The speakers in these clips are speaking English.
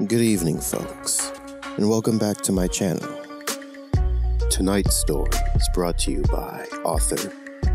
Good evening, folks, and welcome back to my channel. Tonight's story is brought to you by author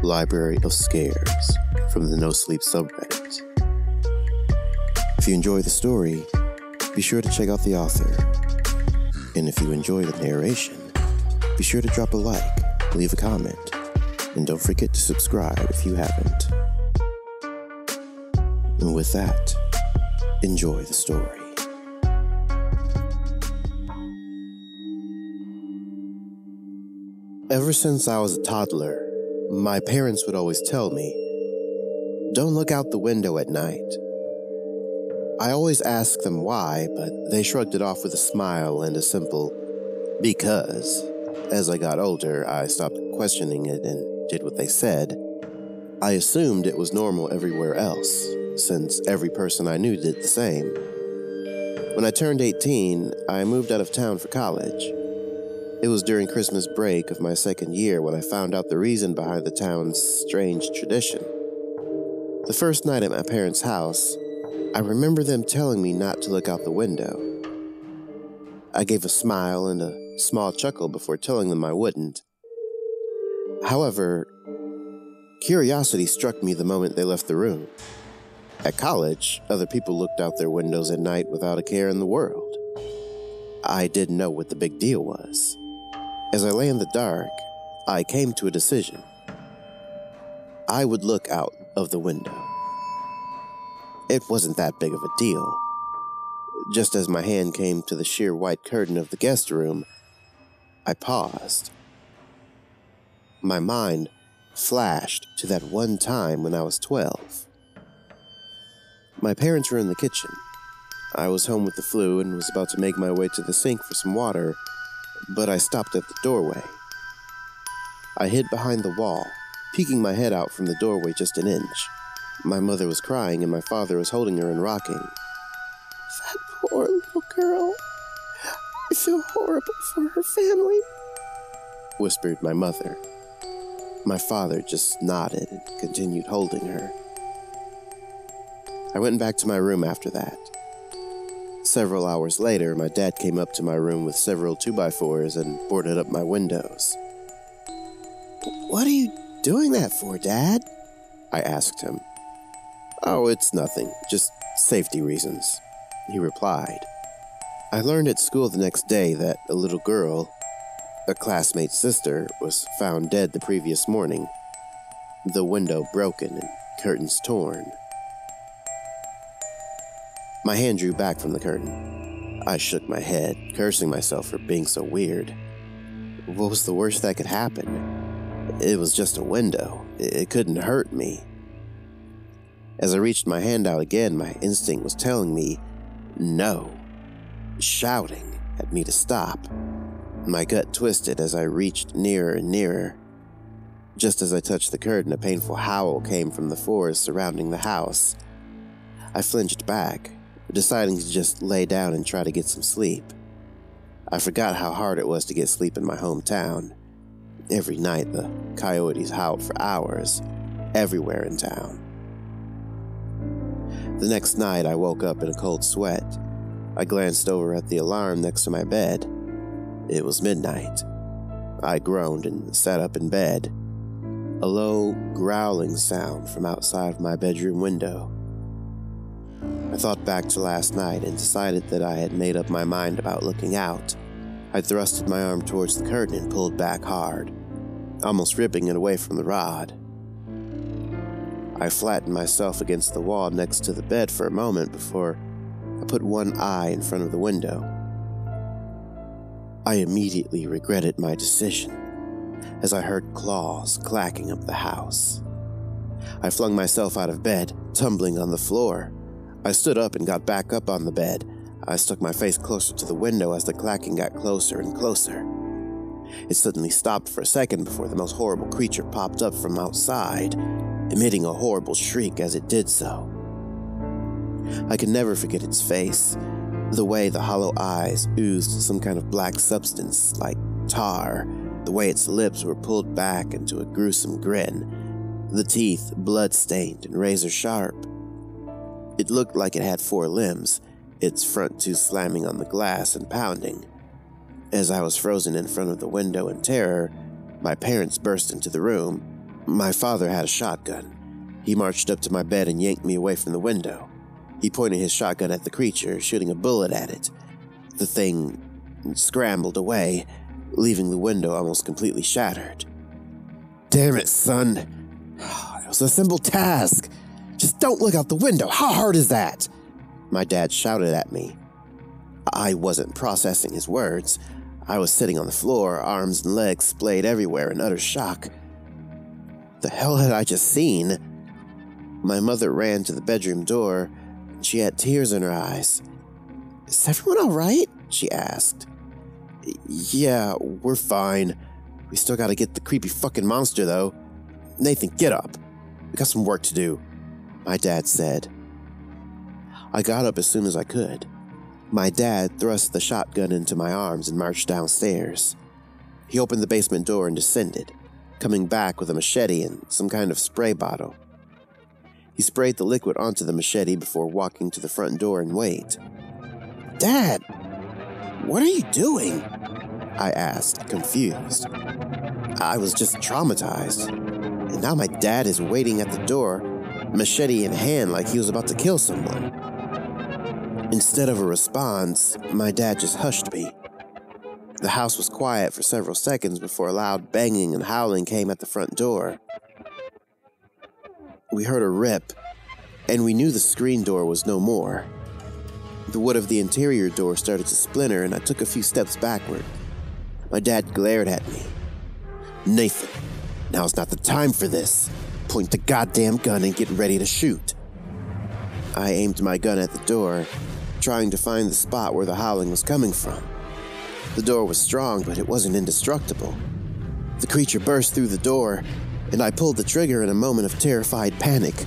LibraryofScares from the nosleep subreddit. If you enjoy the story, be sure to check out the author. And if you enjoy the narration, be sure to drop a like, leave a comment, and don't forget to subscribe if you haven't. And with that, enjoy the story. Ever since I was a toddler, my parents would always tell me, "Don't look out the window at night." I always asked them why, but they shrugged it off with a smile and a simple, "because." As I got older, I stopped questioning it and did what they said. I assumed it was normal everywhere else, since every person I knew did the same. When I turned 18, I moved out of town for college. It was during Christmas break of my second year when I found out the reason behind the town's strange tradition. The first night at my parents' house, I remember them telling me not to look out the window. I gave a smile and a small chuckle before telling them I wouldn't. However, curiosity struck me the moment they left the room. At college, other people looked out their windows at night without a care in the world. I didn't know what the big deal was. As I lay in the dark, I came to a decision. I would look out of the window. It wasn't that big of a deal. Just as my hand came to the sheer white curtain of the guest room, I paused. My mind flashed to that one time when I was 12. My parents were in the kitchen. I was home with the flu and was about to make my way to the sink for some water, but I stopped at the doorway. I hid behind the wall, peeking my head out from the doorway just an inch. My mother was crying and my father was holding her and rocking. "That poor little girl. I feel horrible for her family," whispered my mother. My father just nodded and continued holding her. I went back to my room after that. Several hours later, my dad came up to my room with several 2x4s and boarded up my windows. "What are you doing that for, Dad?" I asked him. "Oh, it's nothing, just safety reasons," he replied. I learned at school the next day that a little girl, a classmate's sister, was found dead the previous morning, the window broken and curtains torn. My hand drew back from the curtain. I shook my head, cursing myself for being so weird. What was the worst that could happen? It was just a window. It couldn't hurt me. As I reached my hand out again, my instinct was telling me, no, shouting at me to stop. My gut twisted as I reached nearer and nearer. Just as I touched the curtain, a painful howl came from the forest surrounding the house. I flinched back, deciding to just lay down and try to get some sleep. I forgot how hard it was to get sleep in my hometown. Every night, the coyotes howled for hours, everywhere in town. The next night, I woke up in a cold sweat. I glanced over at the alarm next to my bed. It was midnight. I groaned and sat up in bed. A low, growling sound from outside my bedroom window. I thought back to last night and decided that I had made up my mind about looking out. I thrusted my arm towards the curtain and pulled back hard, almost ripping it away from the rod. I flattened myself against the wall next to the bed for a moment before I put one eye in front of the window. I immediately regretted my decision as I heard claws clacking up the house. I flung myself out of bed, tumbling on the floor. I stood up and got back up on the bed. I stuck my face closer to the window as the clacking got closer and closer. It suddenly stopped for a second before the most horrible creature popped up from outside, emitting a horrible shriek as it did so. I can never forget its face, the way the hollow eyes oozed some kind of black substance like tar, the way its lips were pulled back into a gruesome grin, the teeth blood-stained and razor-sharp. It looked like it had 4 limbs, its front two slamming on the glass and pounding. As I was frozen in front of the window in terror, my parents burst into the room. My father had a shotgun. He marched up to my bed and yanked me away from the window. He pointed his shotgun at the creature, shooting a bullet at it. The thing scrambled away, leaving the window almost completely shattered. "Damn it, son. It was a simple task. Just don't look out the window. How hard is that?" My dad shouted at me. I wasn't processing his words. I was sitting on the floor, arms and legs splayed everywhere in utter shock. The hell had I just seen? My mother ran to the bedroom door. She had tears in her eyes. "Is everyone all right?" she asked. "Yeah, we're fine. We still gotta get the creepy fucking monster, though. Nathan, get up. We got some work to do," my dad said. I got up as soon as I could. My dad thrust the shotgun into my arms and marched downstairs. He opened the basement door and descended, coming back with a machete and some kind of spray bottle. He sprayed the liquid onto the machete before walking to the front door and wait. "Dad, what are you doing?" I asked, confused. I was just traumatized. And now my dad is waiting at the door, machete in hand like he was about to kill someone. Instead of a response, my dad just hushed me. The house was quiet for several seconds before a loud banging and howling came at the front door. We heard a rip, and we knew the screen door was no more. The wood of the interior door started to splinter, and I took a few steps backward. My dad glared at me. "Nathan, now's not the time for this. Point the goddamn gun and get ready to shoot." I aimed my gun at the door, trying to find the spot where the howling was coming from. The door was strong, but it wasn't indestructible. The creature burst through the door, and I pulled the trigger in a moment of terrified panic.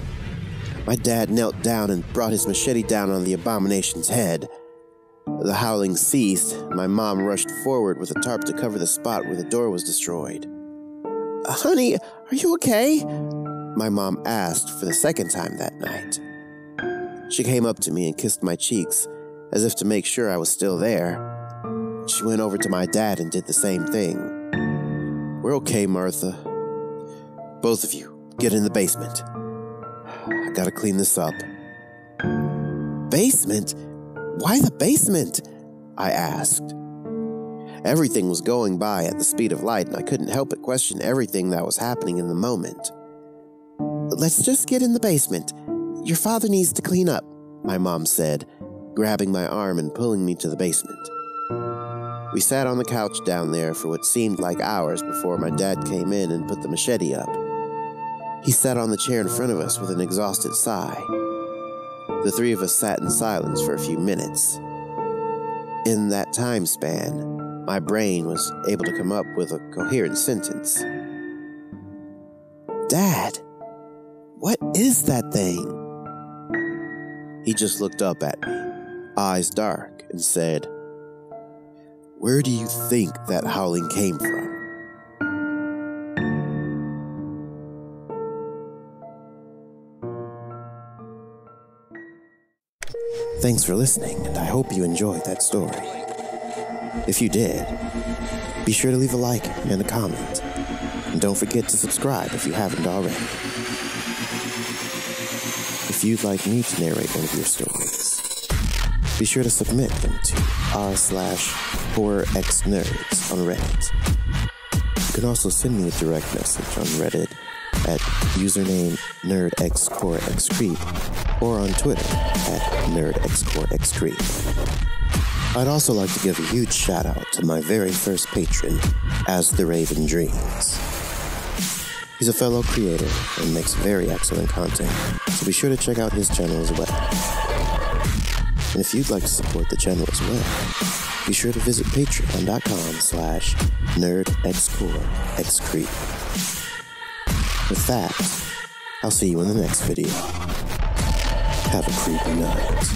My dad knelt down and brought his machete down on the abomination's head. The howling ceased. My mom rushed forward with a tarp to cover the spot where the door was destroyed. "Honey, are you okay?" my mom asked for the second time that night. She came up to me and kissed my cheeks, as if to make sure I was still there. She went over to my dad and did the same thing. "We're okay, Martha. Both of you, get in the basement. I gotta clean this up." "Basement? Why the basement?" I asked. Everything was going by at the speed of light, and I couldn't help but question everything that was happening in the moment. "Let's just get in the basement. Your father needs to clean up," my mom said, grabbing my arm and pulling me to the basement. We sat on the couch down there for what seemed like hours before my dad came in and put the machete up. He sat on the chair in front of us with an exhausted sigh. The three of us sat in silence for a few minutes. In that time span, my brain was able to come up with a coherent sentence. "Dad, what is that thing?" He just looked up at me, eyes dark, and said, "Where do you think that howling came from?" Thanks for listening, and I hope you enjoyed that story. If you did, be sure to leave a like and a comment, and don't forget to subscribe if you haven't already. If you'd like me to narrate one of your stories, be sure to submit them to r/horrorxnerds on Reddit. You can also send me a direct message on Reddit at username nerdxcorexcreep or on Twitter at nerdxcorexcreep. I'd also like to give a huge shout out to my very first patron, As the Raven Dreams. He's a fellow creator and makes very excellent content, so be sure to check out his channel as well. And if you'd like to support the channel as well, be sure to visit patreon.com/nerdxcorexcreep. With that, I'll see you in the next video. Have a creepy night.